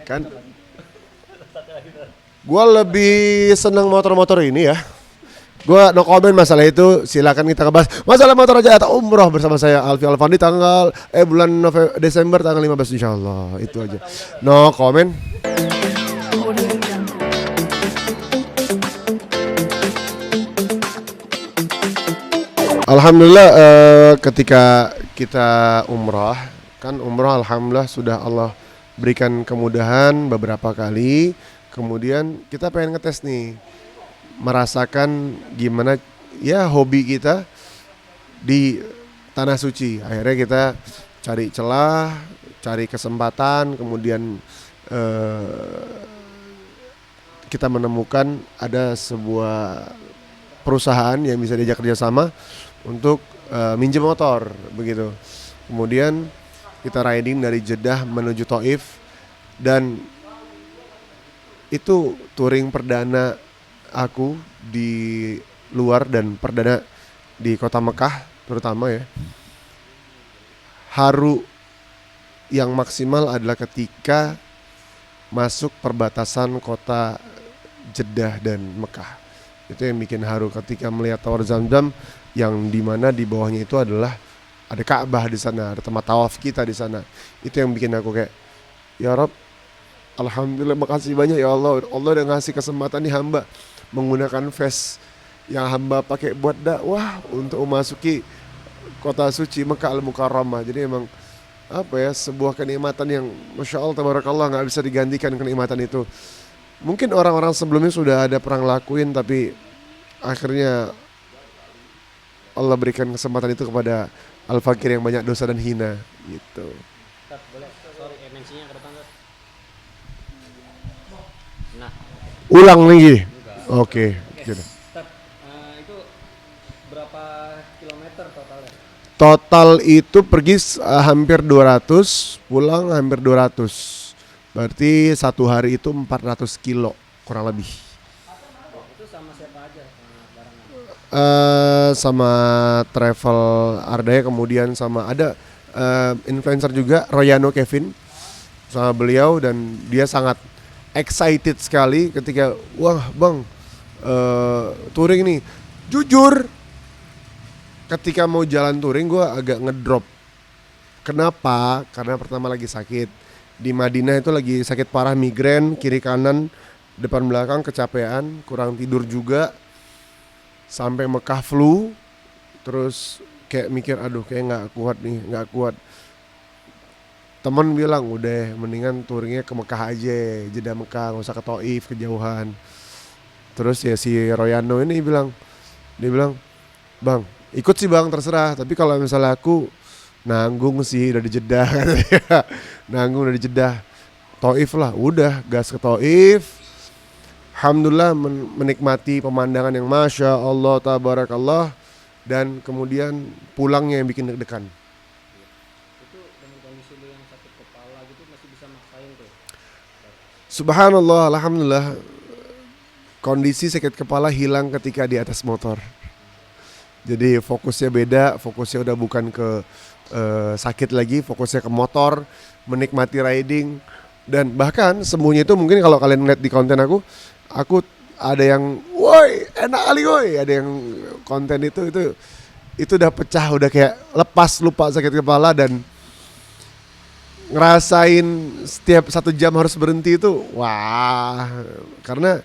Kan gue lebih seneng motor-motor ini ya. Gue no comment masalah itu, silakan kita ngebahas masalah motor aja atau umroh bersama saya Alfi Alfandi tanggal bulan Desember tanggal 15 insyaallah. Itu aja. No comment. Alhamdulillah ketika kita umrah kan umrah alhamdulillah sudah Allah berikan kemudahan beberapa kali. Kemudian kita pengen ngetes nih, merasakan gimana ya hobi kita di tanah suci. Akhirnya kita cari celah, cari kesempatan, kemudian kita menemukan ada sebuah perusahaan yang bisa diajak kerjasama untuk minjem motor begitu. Kemudian kita riding dari Jeddah menuju Taif dan itu touring perdana aku di luar dan perdana di kota Mekah terutama ya. Haru yang maksimal adalah ketika masuk perbatasan kota Jeddah dan Mekah. Itu yang bikin haru ketika melihat Tower Zamzam yang dimana di bawahnya itu adalah ada Ka'bah di sana, ada tempat tawaf kita di sana. Itu yang bikin aku kayak, ya Rob, alhamdulillah makasih banyak ya Allah. Allah udah ngasih kesempatan nih hamba menggunakan vest yang hamba pakai buat dakwah untuk memasuki kota suci Mekah Al-Mukarramah. Jadi emang apa ya, sebuah kenikmatan yang Masya Allah tabarakallah gak bisa digantikan kenikmatan itu. Mungkin orang-orang sebelumnya sudah ada perang lakuin tapi akhirnya Allah berikan kesempatan itu kepada Al-Fakir yang banyak dosa dan hina gitu. Ulang lagi. Oke, gitu. Itu berapa kilometer totalnya? Total itu pergi hampir 200, pulang hampir 200. Berarti satu hari itu 400 kilo kurang lebih. Itu sama siapa aja barangnya? Sama travel Ardaya, kemudian sama ada influencer juga Royano Kevin sama beliau, dan dia sangat excited sekali ketika wah bang touring nih. Jujur ketika mau jalan touring gue agak ngedrop. Kenapa? Karena pertama lagi sakit. Di Madinah itu lagi sakit parah, migrain kiri kanan depan belakang, kecapean, kurang tidur juga. Sampai Mekah flu. Terus kayak mikir aduh kayak gak kuat. Temen bilang udah mendingan touringnya ke Mekah aja, Jeddah Mekah, gak usah ke Taif kejauhan. Terus ya si Royano ini dia bilang bang ikut sih bang terserah, tapi kalau misalnya aku nanggung sih udah di Jeddah katanya. Nanggung udah di Jeddah, Taif lah, udah gas ke Taif. Alhamdulillah menikmati pemandangan yang Masya Allah tabarakallah, dan kemudian pulangnya yang bikin deg-degan. Itu dengan kondisi lu yang sakit kepala gitu masih bisa maksain tuh? Subhanallah, alhamdulillah kondisi sakit kepala hilang ketika di atas motor. Jadi fokusnya beda, fokusnya udah bukan ke sakit lagi, fokusnya ke motor, menikmati riding. Dan bahkan semuanya itu mungkin kalau kalian lihat di konten aku ada yang woi enak kali woi, ada yang konten itu udah pecah, udah kayak lepas lupa sakit kepala dan ngerasain setiap 1 jam harus berhenti itu wah, karena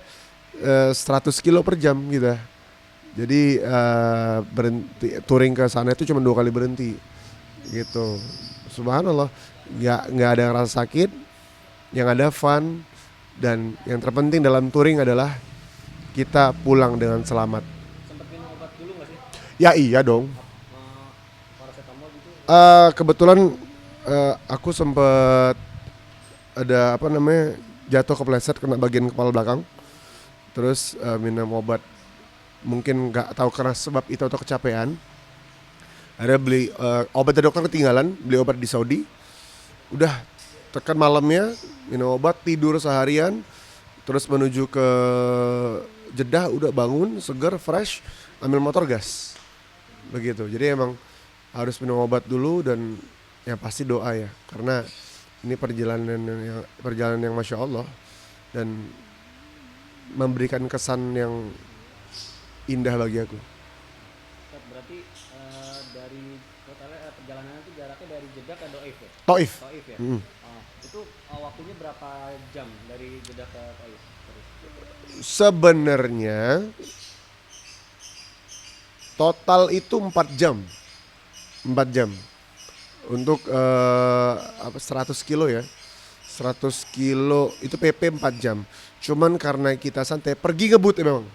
100 kilo per jam gitu. Jadi berhenti touring ke sana itu cuma 2 kali berhenti gitu. Subhanallah, nggak ada yang rasa sakit, yang ada fun, dan yang terpenting dalam touring adalah kita pulang dengan selamat. Sempet minum obat dulu nggak sih? Ya iya dong. Paracetamol gitu? Kebetulan aku sempet ada jatuh kepleset kena bagian kepala belakang. Terus minum obat, mungkin nggak tahu karena sebab itu atau kecapean. Akhirnya beli obat dari dokter ketinggalan, beli obat di Saudi. Udah tekan malamnya minum obat, tidur seharian, terus menuju ke Jeddah, udah bangun seger fresh, ambil motor gas begitu. Jadi emang harus minum obat dulu dan ya pasti doa ya, karena Ini perjalanan yang masya Allah dan memberikan kesan yang indah bagi aku. Ustaz, berarti dari totalnya perjalanan itu jaraknya dari Jeddah ke Doif ya? Taif. Taif ya? Mm. Itu waktunya berapa jam dari Jeddah ke Taif? Terus. Sebenarnya total itu 4 jam. 4 jam. Untuk 100 kilo ya. 100 kilo itu PP 4 jam. Cuman karena kita santai, pergi ngebut ya memang.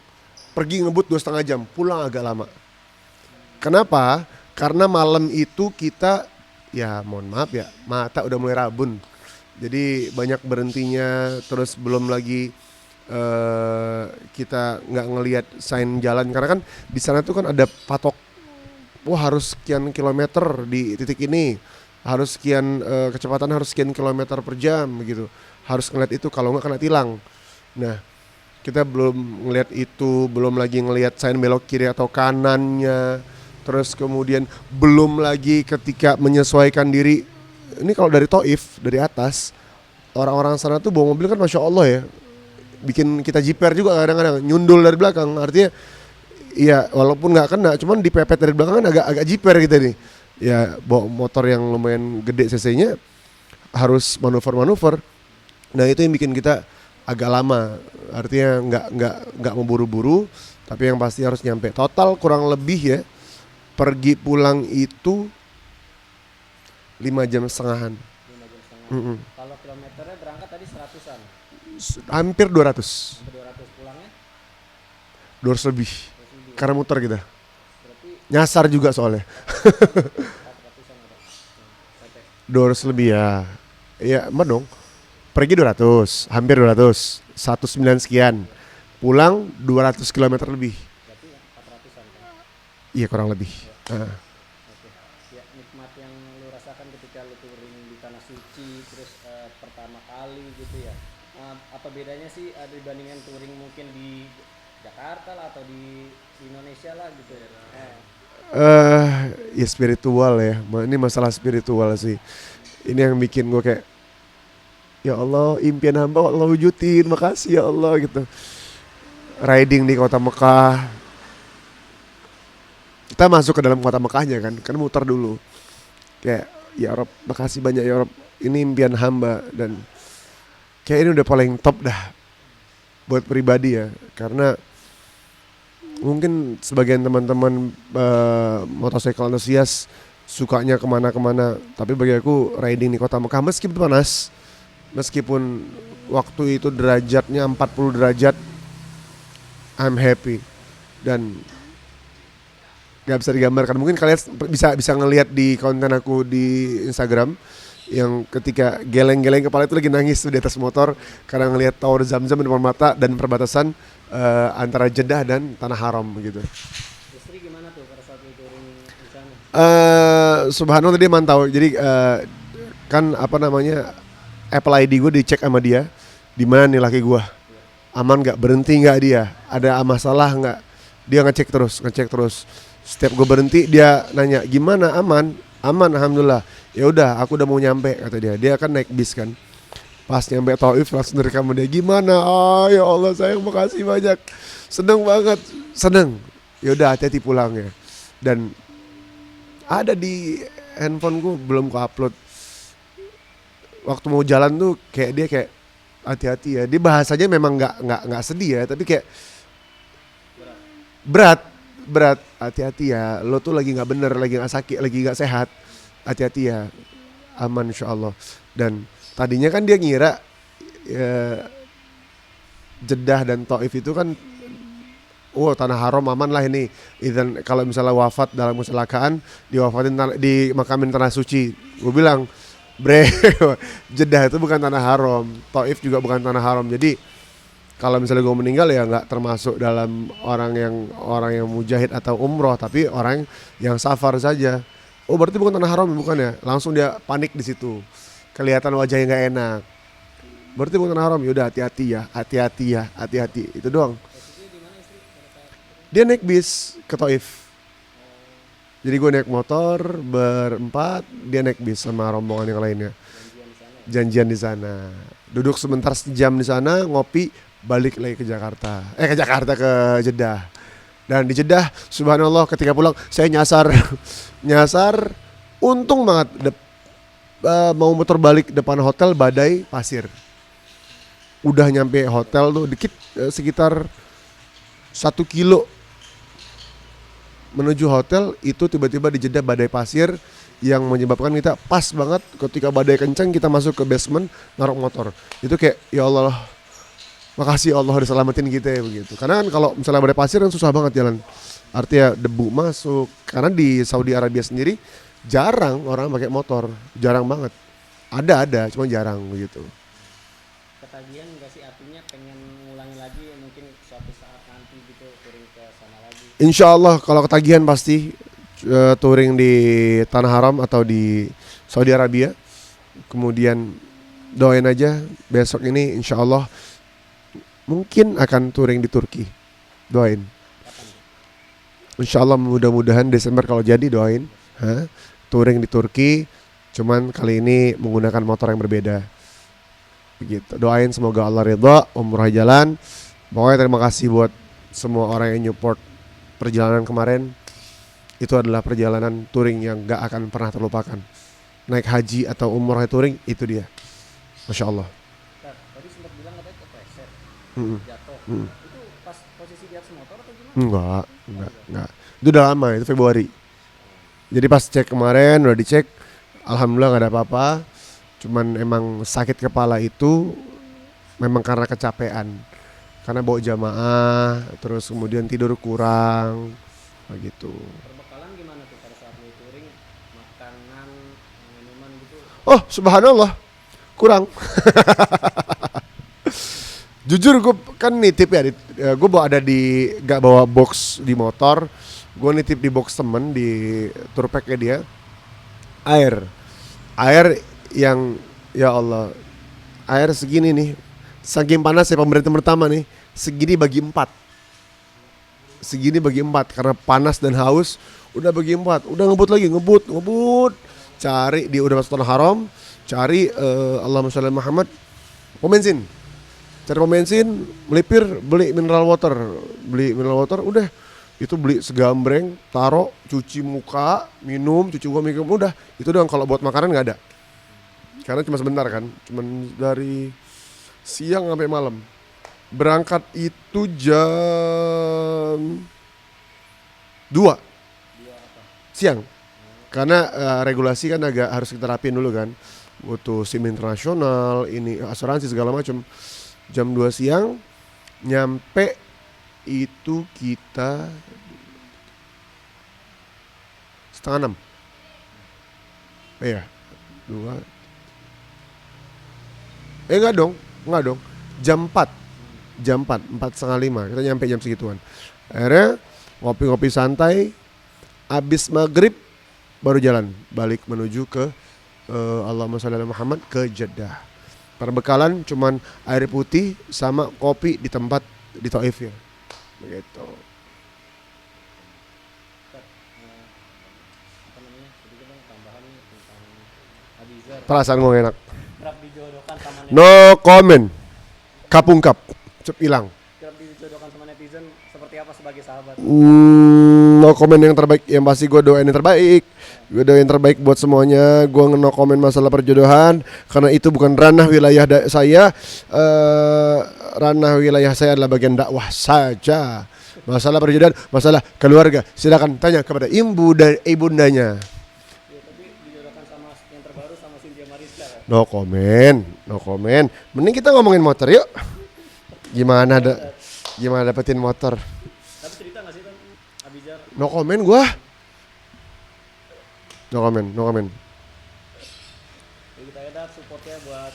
Pergi ngebut 2,5 jam, pulang agak lama. Kenapa? Karena malam itu kita, ya mohon maaf ya, mata udah mulai rabun. Jadi banyak berhentinya, terus belum lagi kita nggak ngelihat sign jalan. Karena kan di sana tuh kan ada patok, wah harus sekian kilometer di titik ini, harus sekian kecepatan harus sekian kilometer per jam begitu. Harus ngeliat itu, kalau nggak kena tilang. Nah, kita belum ngelihat itu, belum lagi ngelihat sign belok kiri atau kanannya. Terus kemudian belum lagi ketika menyesuaikan diri. Ini kalau dari Taif, dari atas, orang-orang sana tuh bawa mobil kan masya Allah ya, bikin kita jiper juga kadang-kadang, nyundul dari belakang. Artinya iya, walaupun nggak kena, cuman dipepet dari belakang kan agak jiper gitu nih. Ya bawa motor yang lumayan gede cc-nya, harus manuver-manuver. Nah itu yang bikin kita agak lama. Artinya nggak mau buru-buru, tapi yang pasti harus nyampe. Total kurang lebih ya, pergi pulang itu 5 jam setengahan. 5 jam setengah. Mm-mm. Kalau kilometernya berangkat tadi 100-an. Hampir 200. Sampai 200 pulangnya 200 lebih. 200 lebih. Karena muter kita. Berarti Nyasar juga soalnya. 400-an ada. Sampai 200 lebih ya. Iya, emang dong. Pergi 200, hampir 200. 19 sekian. Pulang 200 km lebih. berarti 400-an kan. Iya, kurang lebih. Nah, Oke. Ya, nikmat yang lu rasakan ketika lu touring di tanah suci terus pertama kali gitu ya. Apa bedanya sih dibandingkan touring mungkin di Jakarta lah atau di Indonesia lah gitu ya. ya spiritual ya. Ini masalah spiritual sih. Ini yang bikin gue kayak, ya Allah, impian hamba Allah wujudin, makasih ya Allah gitu. Riding di kota Mekah. Kita masuk ke dalam kota Mekahnya kan muter dulu. Kayak, ya Rob, makasih banyak ya Rob. Ini impian hamba dan kayak ini udah paling top dah buat pribadi ya. Karena mungkin sebagian teman-teman motorcycle antusias sukanya kemana-kemana, tapi bagi aku riding di kota Mekah meskipun panas, meskipun waktu itu derajatnya 40 derajat, I'm happy. Dan gak bisa digambarkan. Mungkin kalian bisa ngelihat di konten aku di Instagram yang ketika geleng-geleng kepala itu lagi nangis tuh di atas motor karena ngelihat Tower Zamzam di depan mata dan perbatasan antara Jeddah dan Tanah Haram gitu. Istri gimana tuh pada saat lu touring di sana? Subhanallah dia mantau. Jadi kan apa namanya, Apple ID gue dicek sama dia, di mana nih laki gue, aman nggak, berhenti nggak dia, ada masalah nggak, dia ngecek terus. Setiap gue berhenti dia nanya gimana, aman alhamdulillah. Ya udah, aku udah mau nyampe kata dia. Dia kan naik bis kan. Pas nyampe Taif langsung direkam dia, gimana? Ya Allah sayang, makasih banyak. Seneng banget, seneng. Ya udah, hati-hati pulang ya. Dan ada di handphone gue, belum ku upload. Waktu mau jalan tuh kayak dia kayak hati-hati ya. Dia bahasanya memang nggak sedih ya, tapi kayak berat. Hati-hati ya. Lo tuh lagi nggak bener, lagi nggak sakit, lagi nggak sehat. Hati-hati ya. Aman insyaallah. Dan tadinya kan dia ngira Jeddah dan Taif itu kan, tanah haram aman lah ini. Dan kalau misalnya wafat dalam kecelakaan, di makamin tanah suci. Gue bilang, bre, Jeddah itu bukan tanah haram, Taif juga bukan tanah haram. Jadi kalau misalnya gue meninggal ya nggak termasuk dalam orang yang mujahid atau umroh, tapi orang yang safar saja. Oh berarti bukan tanah haram, bukan ya? Langsung dia panik di situ, kelihatan wajahnya nggak enak. Berarti bukan tanah haram, yaudah hati-hati. Itu doang. Posisinya di mana istri pada saat Dia naik bis ke Taif. Jadi gue naik motor berempat, dia naik bis sama rombongan yang lainnya. janjian di sana ya? janjian di sana. Duduk sebentar sejam di sana, ngopi, balik lagi ke Jakarta. Ke Jakarta, ke Jeddah. Dan di Jeddah, subhanallah ketika pulang saya nyasar. Nyasar, untung banget mau muter balik depan hotel badai pasir. Udah nyampe hotel tuh dikit, sekitar 1 kilo menuju hotel itu tiba-tiba di Jeddah badai pasir yang menyebabkan kita pas banget ketika badai kencang kita masuk ke basement naruh motor. Itu kayak ya Allah, makasih Allah udah selamatin kita ya begitu. Karena kan kalau misalnya badai pasir kan susah banget jalan. Artinya debu masuk. Karena di Saudi Arabia sendiri jarang orang pakai motor, jarang banget. Ada, cuma jarang begitu. Ketagihan nggak sih, artinya pengen ngulangi lagi mungkin suatu saat nanti gitu touring ke sana lagi? Insya Allah kalau ketagihan pasti touring di Tanah Haram atau di Saudi Arabia. Kemudian doain aja besok ini insya Allah mungkin akan touring di Turki. Doain. Insya Allah mudah-mudahan Desember kalau jadi doain. Touring di Turki, cuman kali ini menggunakan motor yang berbeda. Begitu. Doain semoga Allah ridha, umrah jalan. Pokoknya terima kasih buat semua orang yang support perjalanan kemarin. Itu adalah perjalanan touring yang gak akan pernah terlupakan. Naik haji atau umrah touring itu dia. Masya Allah. Tadi sempat bilang katanya kepleset, jatuh. Itu pas posisi di atas motor atau gimana? Enggak. Itu udah lama, itu Februari. Jadi pas cek kemarin udah dicek, alhamdulillah gak ada apa-apa. Cuman emang sakit kepala itu memang karena kecapean. Karena bawa jamaah, terus kemudian tidur kurang, begitu. Perbekalan gimana tuh pada saat lu touring? Makanan, minuman gitu? Oh subhanallah, kurang. Jujur gue kan nitip ya, gue gak bawa box di motor. Gue nitip di box temen di tour pack-nya dia. Air yang ya Allah, air segini nih, saking panas ya pemerintah pertama nih, segini bagi 4 karena panas dan haus, udah bagi 4, udah ngebut cari di udah masuk Tanah Haram, cari Allahumma sholli Muhammad pom bensin, melipir, beli mineral water, udah itu beli segambreng, taruh, cuci muka, minum, udah itu doang. Kalau buat makanan nggak ada. Karena cuma sebentar kan, cuma dari siang sampai malam. Berangkat itu jam 2 siang. Karena regulasi kan agak harus kita rapin dulu kan. Butuh SIM internasional, ini asuransi segala macam. Jam 2 siang nyampe itu kita 5:30. Iya, 2. Enggak dong. Jam 4, 4:30 kita nyampe jam segituan. Akhirnya ngopi-ngopi santai, abis maghrib baru jalan balik menuju ke Allahumma sholli ala Muhammad ke Jeddah. Perbekalan cuman air putih sama kopi di tempat di Taif ya. Begitu. Apa namanya? Sedikit dong tambahan nih tentang Abizar. Perasaan gue enak. Kerap dijodohkan sama netizen. No comment. Kapungkap. Cep hilang. Kerap dijodohkan sama netizen seperti apa sebagai sahabat? No comment yang terbaik. Yang pasti gue doain yang terbaik. Gue doain yang terbaik buat semuanya. Gue no comment masalah perjodohan karena itu bukan ranah wilayah saya. Ranah wilayah saya adalah bagian dakwah saja. Masalah perjodohan, masalah keluarga, silakan tanya kepada ibu dan ibundanya. Ya, tapi dijodohkan sama yang terbaru sama Cynthia Mariska kan? No comment. Mending kita ngomongin motor yuk. Gimana dapetin motor? Tapi cerita nggak sih kan Abizar? No comment gua. No comment. Ya, kita ada supportnya buat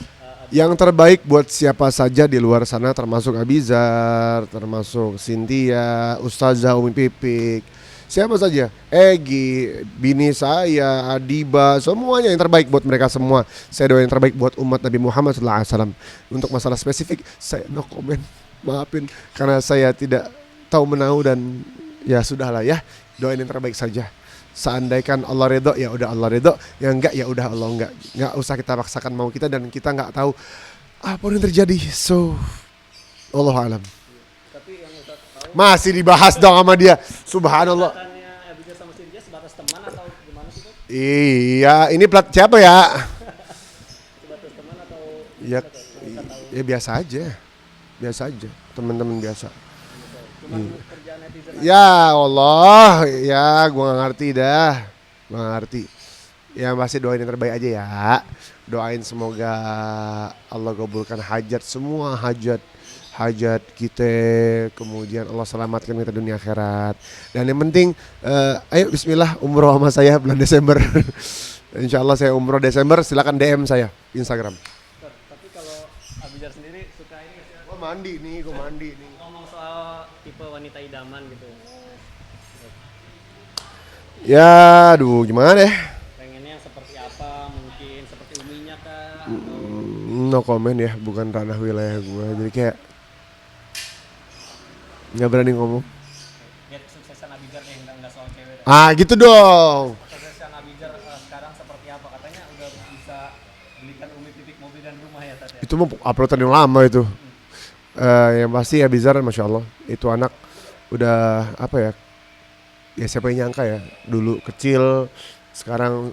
Yang terbaik buat siapa saja di luar sana termasuk Abizar, termasuk Cynthia, Ustazah Umi Pipik, siapa saja, Egi, bini saya, Adiba, semuanya yang terbaik buat mereka semua. Saya doain yang terbaik buat umat Nabi Muhammad SAW. Untuk masalah spesifik saya no comment, maafin karena saya tidak tahu menahu dan ya sudahlah ya, doain yang terbaik saja. Seandainya Allah ridho ya udah Allah ridho, yang enggak ya udah Allah enggak. Enggak usah kita paksakan mau kita, dan kita enggak tahu apa yang terjadi. So Allah alam. Tapi yang Ustaz tahu Masih dibahas dong sama dia. Subhanallah. katanya Abijah sama Sintia sebatas teman atau gimana sih Bang? Iya, ini plat siapa ya? Sebatas teman atau Ya, gimana, Bang? Yang Ustaz tahu ya biasa aja. Biasa aja, teman-teman biasa. cuma kerjaan netizen aja. Ya Allah, ya gua nggak ngerti dah. Gua nggak ngerti. Ya pasti doain yang terbaik aja ya. Doain semoga Allah kabulkan hajat, semua hajat kita, kemudian Allah selamatkan kita dunia akhirat. Dan yang penting ayo bismillah umroh sama saya bulan Desember. Insya Allah saya umroh Desember, silakan DM saya Instagram. Tapi kalau Abijah sendiri suka ini nggak sih? Gua mandi nih. Ngomong soal tipe wanita idaman gitu. Ya, aduh gimana ya? Pengennya yang seperti apa? Mungkin seperti Uminya kah? No comment ya, bukan ranah wilayah gua. Jadi kayak nggak berani ngomong. Lihat kesuksesan Abijah deh, nggak soal cewek deh. Ah gitu dong. Kesuksesan Abijah sekarang seperti apa? Katanya udah bisa belikan Umi Pipik mobil dan rumah ya Tat ya? Itu mau uploadan yang lama itu. Yang pasti ya Bizar, masya Allah, itu anak udah apa ya? Ya siapa yang nyangka ya, dulu kecil, sekarang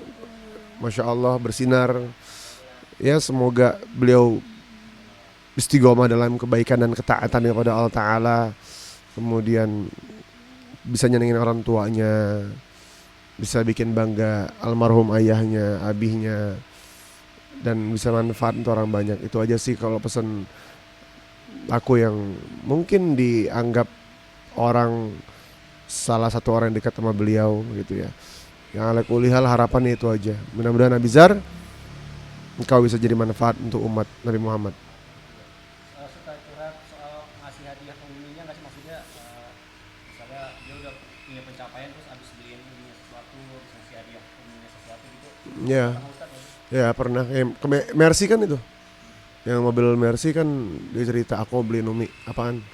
masya Allah bersinar. Ya semoga beliau istiqomah dalam kebaikan dan ketaatan kepada Allah Ta'ala. Kemudian bisa nyenengin orang tuanya, bisa bikin bangga almarhum ayahnya, abihnya, dan bisa manfaat untuk orang banyak. Itu aja sih kalau pesan aku yang mungkin dianggap orang salah satu orang yang dekat sama beliau gitu ya. Yang ala kulli hal harapannya itu aja. Mudah-mudahan Abizar engkau bisa jadi manfaat untuk umat Nabi Muhammad. Suka curhat soal ngasih hadiah ke Uminya nggak sih? Maksudnya misalnya dia udah punya pencapaian terus abis beliin Uminya sesuatu, terus ngasih hadiah ke Uminya sesuatu gitu. Ya, Sama Ustaz nggak sih? ya pernah. Mercy kan itu. Yang mobil Mercy kan dia cerita aku beliin Umi apaan?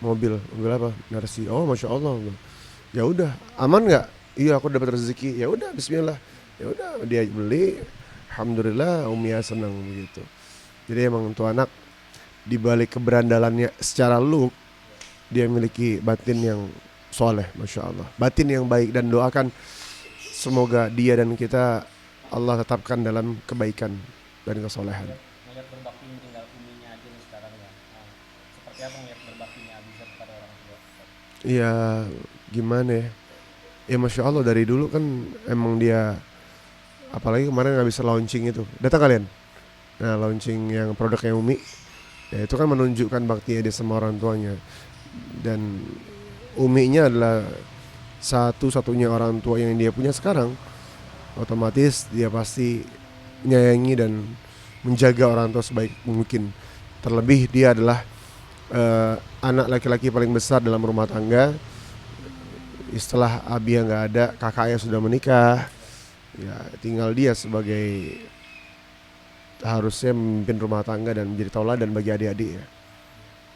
Mobil apa? Mercy. Oh, masya Allah. Ya udah, aman nggak? Iya, aku dapat rezeki. Ya udah, Bismillah. Ya udah, dia beli. Alhamdulillah, Umi ya senang begitu. Jadi emang tuh anak di balik keberandalannya secara look, dia memiliki batin yang soleh, masya Allah. Batin yang baik, dan doakan semoga dia dan kita Allah tetapkan dalam kebaikan dan kesolehan. Ngeliat berbakti tinggal Uminya aja nih sekarang ya. Seperti apa ngeliat berbaktinya Abizar kepada orang tua? Iya, gimana ya? Ya masya Allah, dari dulu kan emang dia, apalagi kemarin nggak bisa launching itu. Datang kalian? Nah, launching yang produknya Umi, ya itu kan menunjukkan baktinya dia sama orang tuanya. Dan Uminya adalah satu-satunya orang tua yang dia punya sekarang. Otomatis dia pasti menyayangi dan menjaga orang tua sebaik mungkin. Terlebih dia adalah anak laki-laki paling besar dalam rumah tangga. Setelah Abi yang nggak ada, kakaknya sudah menikah. Ya tinggal dia sebagai harusnya memimpin rumah tangga dan menjadi tauladan bagi adik-adik ya.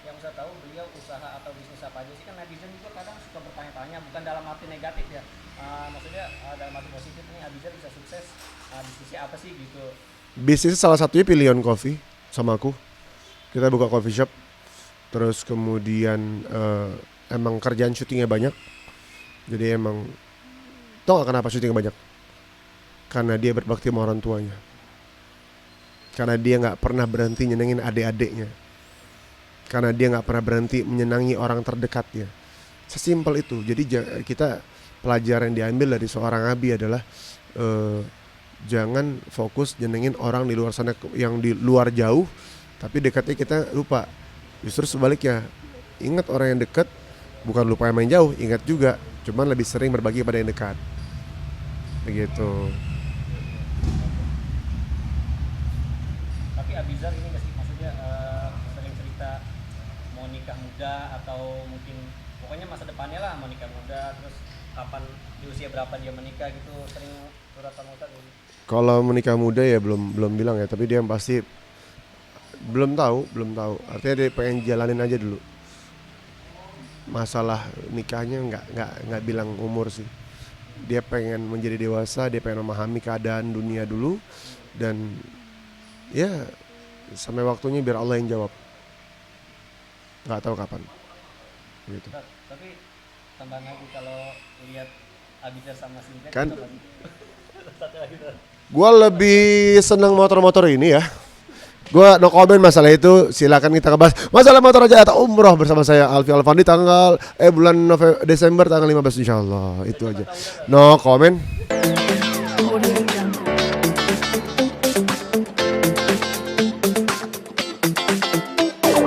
Yang saya tahu beliau usaha atau bisnis apa aja sih, kan netizen juga kadang suka bertanya-tanya, bukan dalam arti negatif ya. Maksudnya dalam arti positif nih Abizar bisa sukses, bisnisnya apa sih gitu. Bisnis salah satunya Pilihan Coffee sama aku. Kita buka coffee shop. Terus kemudian emang kerjaan syutingnya banyak. Jadi emang tau gak kenapa syutingnya banyak? Karena dia berbakti sama orang tuanya. Karena dia gak pernah berhenti nyenengin adik-adiknya. Karena dia gak pernah berhenti menyenangi orang terdekatnya. Sesimpel itu. Jadi kita, pelajaran yang diambil dari seorang Abi adalah jangan fokus nyenengin orang di luar sana yang di luar jauh, tapi dekatnya kita lupa. Justru sebaliknya, ingat orang yang dekat, bukan lupa yang main jauh, ingat juga, cuman lebih sering berbagi pada yang dekat. Begitu. Tapi Abizar ini nggak sih, maksudnya sering cerita mau nikah muda atau mungkin pokoknya masa depannya lah mau nikah muda, terus kapan di usia berapa dia menikah gitu, sering curhat sama Ustaz gitu. Kalau menikah muda ya belum bilang ya, tapi dia yang pasti belum tahu. Artinya dia pengen jalanin aja dulu. Masalah nikahnya nggak bilang umur sih. dia pengen menjadi dewasa, dia pengen memahami keadaan dunia dulu, dan ya sampai waktunya biar Allah yang jawab, nggak tahu kapan gitu. Tapi tambah lagi kalau lihat Abidar sama Sinta Kan satu lagi tuh. gue lebih seneng motor-motor ini ya. Gue no comment masalah itu, silakan kita bahas masalah motor aja atau umroh bersama saya Alfi Alfandi tanggal bulan Desember tanggal 15 insyaallah. Itu aja. No comment.